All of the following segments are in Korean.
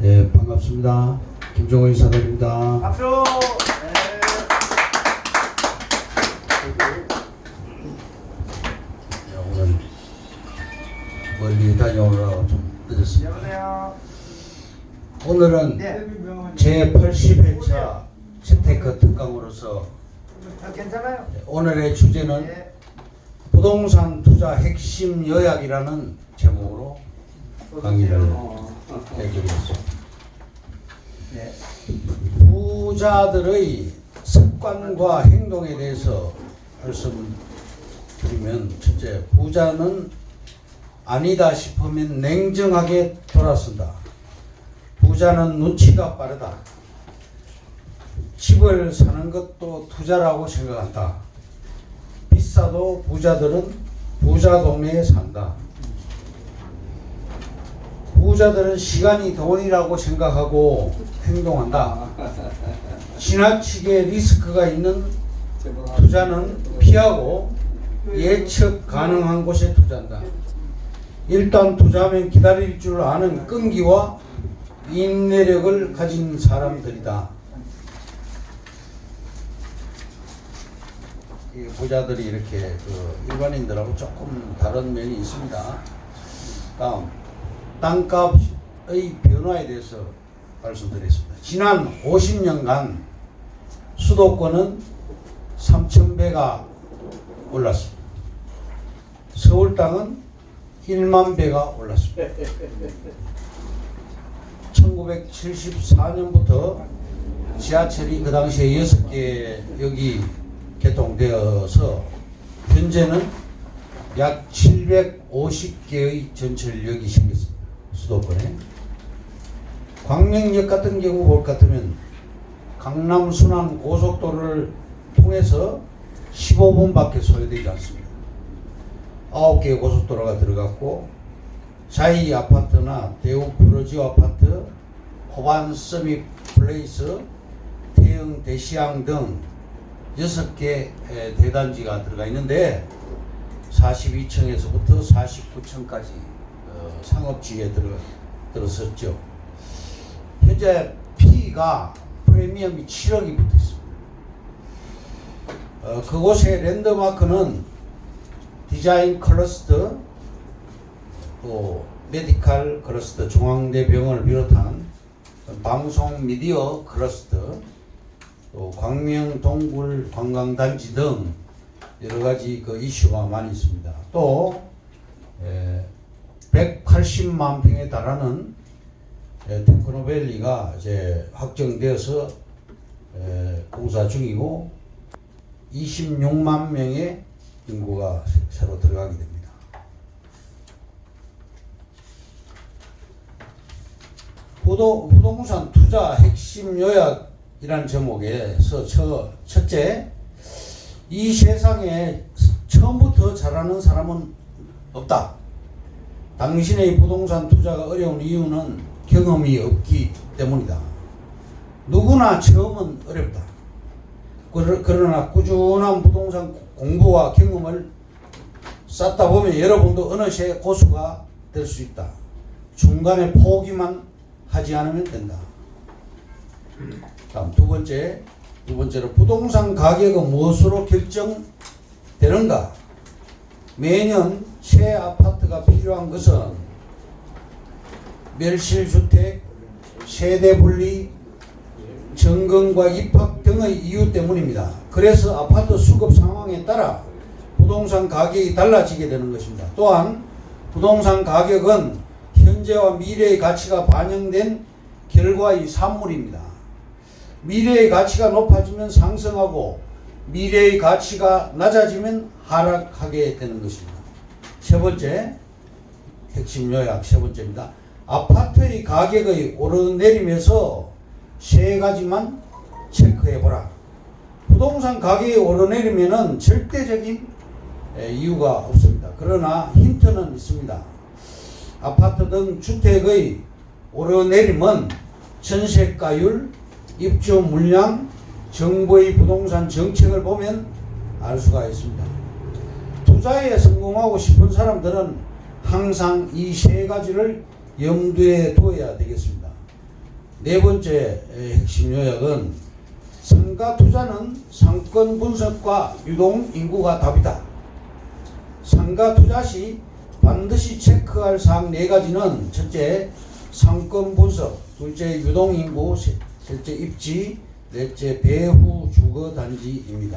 예, 반갑습니다. 김종호 이사장입니다. 박수! 오늘 멀리 다녀오느라고 좀 늦었습니다. 여보세요? 오늘은 네. 제 80회차 재테크 특강으로서 괜찮아요? 오늘의 주제는 네. 부동산 투자 핵심 요약이라는 제목으로 강의를 해드리겠습니다. 네. 부자들의 습관과 행동에 대해서 말씀드리면, 첫째, 부자는 아니다 싶으면 냉정하게 돌아선다. 부자는 눈치가 빠르다. 집을 사는 것도 투자라고 생각한다. 비싸도 부자들은 부자 동네에 산다. 부자들은 시간이 돈이라고 생각하고 행동한다. 지나치게 리스크가 있는 투자는 피하고 예측 가능한 곳에 투자한다. 일단 투자하면 기다릴 줄 아는 끈기와 인내력을 가진 사람들이다. 이 부자들이 이렇게 일반인들하고 조금 다른 면이 있습니다. 다음, 땅값의 변화에 대해서 말씀드리겠습니다. 지난 50년간 수도권은 3,000배가 올랐습니다. 서울 땅은 1만 배가 올랐습니다. 1974년부터 지하철이 그 당시에 6개역이 개통되어서 현재는 약 750개의 전철역이 생겼습니다. 수도권에. 광명역 같은 경우 볼 것 같으면 강남 순환 고속도로를 통해서 15분밖에 소요되지 않습니다. 9개의 고속도로가 들어갔고, 자이 아파트나 대우 프로지오 아파트, 호반 서밋 플레이스, 태영 대시양 등 6개 대단지가 들어가 있는데 42층에서부터 49층까지 상업지에 들어섰죠. 현재 P가 프리미엄이 7억이 붙어 있습니다. 그곳의 랜드마크는 디자인 클러스터, 또 메디칼 클러스터, 중앙대병원을 비롯한 방송 미디어 클러스터, 또 광명 동굴 관광단지 등 여러가지 이슈가 많이 있습니다. 또 180만 평에 달하는 테크노밸리가 이제 확정되어서 공사 중이고 26만 명의 인구가 새로 들어가게 됩니다. 부동산 투자 핵심 요약이라는 제목에서 첫째, 이 세상에 처음부터 잘하는 사람은 없다. 당신의 부동산 투자가 어려운 이유는 경험이 없기 때문이다. 누구나 처음은 어렵다. 그러나 꾸준한 부동산 공부와 경험을 쌓다 보면 여러분도 어느새 고수가 될 수 있다. 중간에 포기만 하지 않으면 된다. 다음 두 번째로 부동산 가격은 무엇으로 결정되는가? 매년 새 아파트가 필요한 것은 멸실주택, 세대분리, 정건과 입학 등의 이유 때문입니다. 그래서 아파트 수급 상황에 따라 부동산 가격이 달라지게 되는 것입니다. 또한 부동산 가격은 현재와 미래의 가치가 반영된 결과의 산물입니다. 미래의 가치가 높아지면 상승하고 미래의 가치가 낮아지면 하락하게 되는 것입니다. 세 번째, 핵심 요약 세 번째입니다. 아파트의 가격의 오르내림에서 세 가지만 체크해보라. 부동산 가격이 오르내리면은 절대적인 이유가 없습니다. 그러나 힌트는 있습니다. 아파트 등 주택의 오르내림은 전세가율, 입주 물량, 정부의 부동산 정책을 보면 알 수가 있습니다. 투자에 성공하고 싶은 사람들은 항상 이 세 가지를 염두에 두어야 되겠습니다. 네 번째 핵심 요약은 상가 투자는 상권 분석과 유동 인구가 답이다. 상가 투자 시 반드시 체크할 사항 네 가지는 첫째, 상권 분석, 둘째, 유동 인구, 셋째, 입지, 넷째, 배후 주거 단지입니다.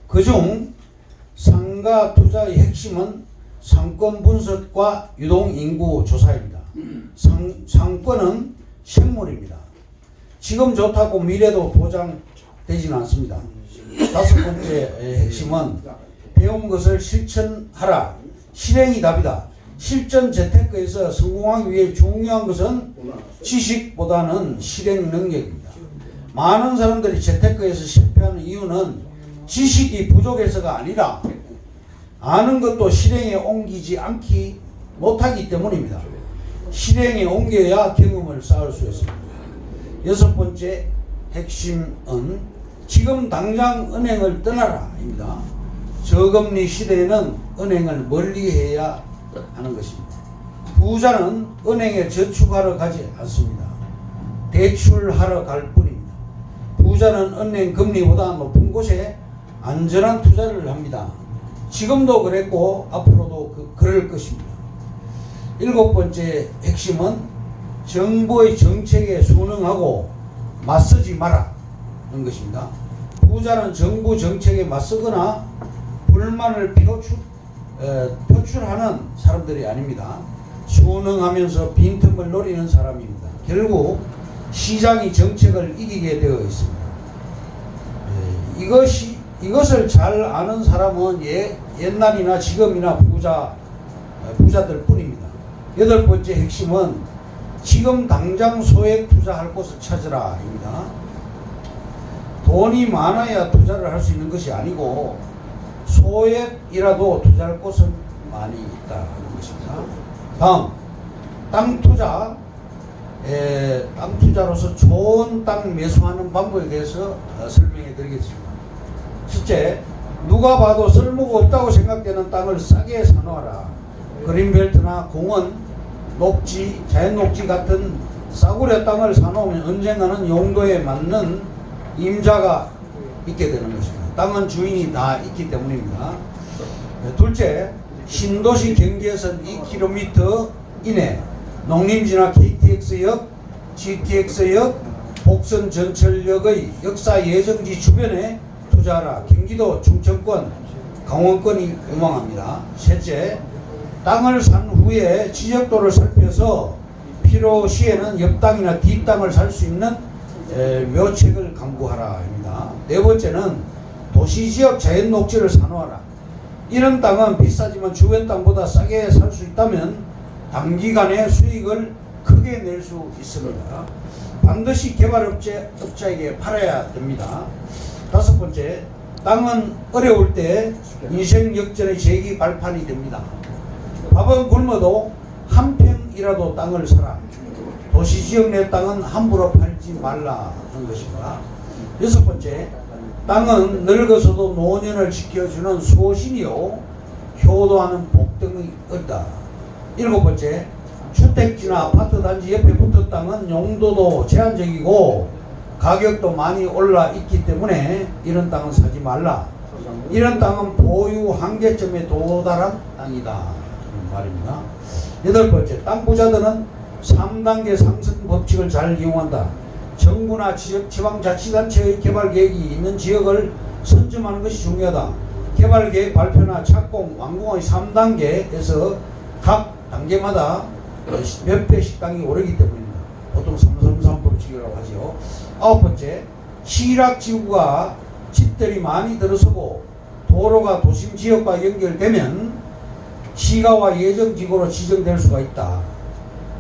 그중 상가 투자의 핵심은 상권 분석과 유동 인구 조사입니다. 상권은 생물입니다. 지금 좋다고 미래도 보장되지는 않습니다. 다섯 번째 핵심은 배운 것을 실천하라. 실행이 답이다. 실전 재테크에서 성공하기 위해 중요한 것은 지식보다는 실행 능력입니다. 많은 사람들이 재테크에서 실패하는 이유는 지식이 부족해서가 아니라 아는 것도 실행에 옮기지 못하기 때문입니다. 실행에 옮겨야 경험을 쌓을 수 있습니다. 여섯 번째 핵심은 지금 당장 은행을 떠나라입니다. 저금리 시대에는 은행을 멀리해야 하는 것입니다. 부자는 은행에 저축하러 가지 않습니다. 대출하러 갈 뿐입니다. 부자는 은행 금리보다 높은 곳에 안전한 투자를 합니다. 지금도 그랬고 앞으로도 그럴 것입니다. 일곱 번째 핵심은 정부의 정책에 순응하고 맞서지 마라 하는 것입니다. 부자는 정부 정책에 맞서거나 불만을 표출하는 사람들이 아닙니다. 순응하면서 빈틈을 노리는 사람입니다. 결국 시장이 정책을 이기게 되어 있습니다. 이것을 잘 아는 사람은 옛날이나 지금이나 부자들 뿐입니다. 여덟 번째 핵심은 지금 당장 소액 투자할 곳을 찾으라입니다. 돈이 많아야 투자를 할 수 있는 것이 아니고 소액이라도 투자할 곳은 많이 있다는 것입니다. 다음, 땅 투자로서 좋은 땅 매수하는 방법에 대해서 설명해 드리겠습니다. 첫째, 누가 봐도 쓸모가 없다고 생각되는 땅을 싸게 사놓아라. 그린벨트나 공원, 녹지, 자연녹지 같은 싸구려 땅을 사놓으면 언젠가는 용도에 맞는 임자가 있게 되는 것입니다. 땅은 주인이 다 있기 때문입니다. 둘째, 신도시 경계선 2km 이내 농림지나 KTX역, GTX역, 복선 전철역의 역사 예정지 주변에 투자하라. 경기도 충청권, 강원권이 유망합니다. 셋째, 땅을 산 후에 지적도를 살펴서 필요시에는 옆 땅이나 뒷 땅을 살 수 있는 묘책을 강구하라입니다. 네 번째는 도시지역 자연녹지를 사놓아라. 이런 땅은 비싸지만 주변 땅보다 싸게 살 수 있다면 단기간에 수익을 크게 낼 수 있습니다. 반드시 개발업자에게 팔아야 됩니다. 다섯 번째, 땅은 어려울 때 인생 역전의 재기 발판이 됩니다. 밥은 굶어도 한 평이라도 땅을 사라. 도시지역 내 땅은 함부로 팔지 말라 하는 것입니다. 여섯 번째, 땅은 늙어서도 노년을 지켜주는 소신이요 효도하는 복등의 의다. 일곱 번째, 주택지나 아파트 단지 옆에 붙은 땅은 용도도 제한적이고 가격도 많이 올라 있기 때문에 이런 땅은 사지 말라. 이런 땅은 보유 한계점에 도달한 땅이다 말입니다. 여덟 번째, 땅 부자들은 3단계 상승 법칙을 잘 이용한다. 정부나 지방자치단체의 개발계획이 있는 지역을 선점하는 것이 중요하다. 개발계획 발표나 착공, 완공의 3단계에서 각 단계마다 몇 배씩 땅이 오르기 때문입니다. 보통 333 법칙이라고 하죠. 아홉 번째, 시락지구가 집들이 많이 들어서고 도로가 도심 지역과 연결되면 시가와 예정지구로 지정될 수가 있다.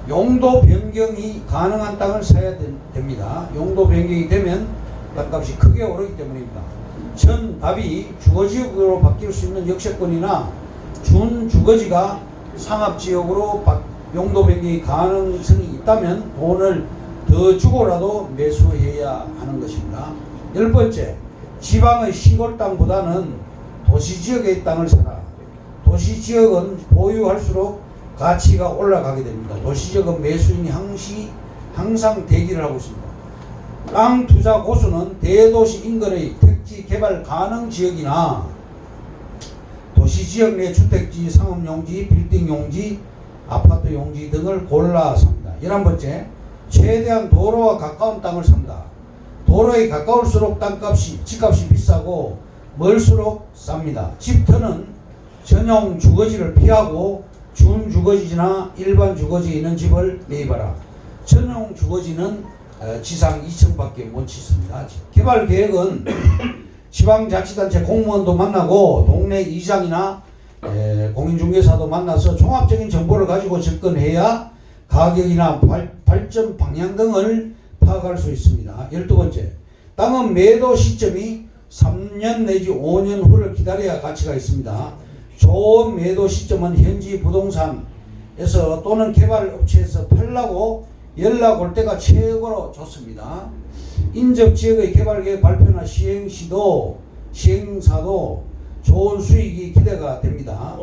용도 변경이 가능한 땅을 사야 됩니다. 용도 변경이 되면 땅값이 크게 오르기 때문입니다. 전 답이 주거지역으로 바뀔 수 있는 역세권이나 준주거지가 상업지역으로 용도 변경이 가능성이 있다면 돈을 더 주고라도 매수해야 하는 것입니다. 열 번째, 지방의 시골 땅보다는 도시지역의 땅을 사라. 도시지역은 보유할수록 가치가 올라가게 됩니다. 도시적은 매수인이 항상 대기를 하고 있습니다. 땅 투자 고수는 대도시 인근의 택지 개발 가능 지역이나 도시지역 내 주택지, 상업용지, 빌딩용지, 아파트 용지 등을 골라 삽니다. 11번째, 최대한 도로와 가까운 땅을 산다. 도로에 가까울수록 집값이 비싸고 멀수록 쌉니다. 집터는 전용 주거지를 피하고 준주거지나 일반 주거지에 있는 집을 매입하라. 전용 주거지는 지상 2층밖에 못 짓습니다. 개발 계획은 지방자치단체 공무원도 만나고 동네 이장이나 공인중개사도 만나서 종합적인 정보를 가지고 접근해야 가격이나 발전 방향 등을 파악할 수 있습니다. 12번째, 땅은 매도 시점이 3년 내지 5년 후를 기다려야 가치가 있습니다. 좋은 매도 시점은 현지 부동산에서 또는 개발업체에서 팔라고 연락 올 때가 최고로 좋습니다. 인접 지역의 개발계획 발표나 시행사도 좋은 수익이 기대가 됩니다.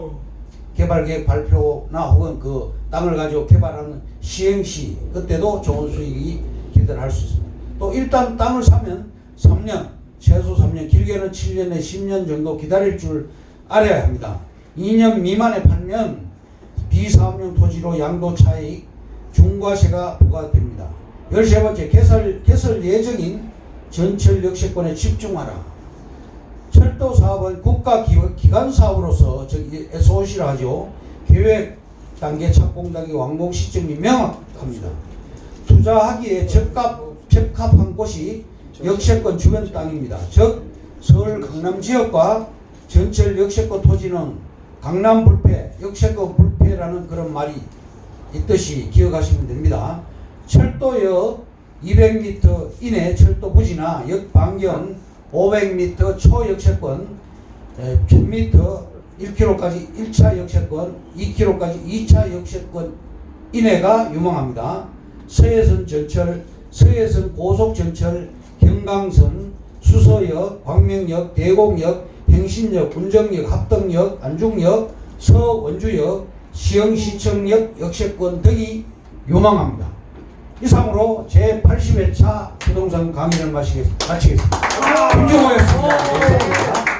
개발계획 발표나 혹은 그 땅을 가지고 개발하는 시행시 그때도 좋은 수익이 기대를 할 수 있습니다. 또 일단 땅을 사면 3년, 최소 3년, 길게는 7년에 10년 정도 기다릴 줄 알아야 합니다. 2년 미만에 팔면 비사업용 토지로 양도 차익, 중과세가 부과됩니다. 13번째, 개설 예정인 전철 역세권에 집중하라. 철도 사업은 국가 기관 사업으로서 SOC라 하죠. 계획 단계 착공 단계 완공 시점이 명확합니다. 투자하기에 적합한 곳이 역세권 주변 땅입니다. 즉 서울 강남 지역과 전철 역세권 토지는 강남 불패, 역세권 불패라는 그런 말이 있듯이 기억하시면 됩니다. 철도역 200m 이내 철도 부지나 역 반경 500m 초역세권, 1000m 1km까지 1차 역세권, 2km까지 2차 역세권 이내가 유망합니다. 서해선 전철, 서해선 고속전철, 경강선, 수서역, 광명역, 대곡역, 행신역, 운정역, 합덕역, 안중역, 서원주역, 시흥시청역 역세권 등이 유망합니다. 이상으로 제80회차 부동산 강의를 마치겠습니다. 김종호였습니다.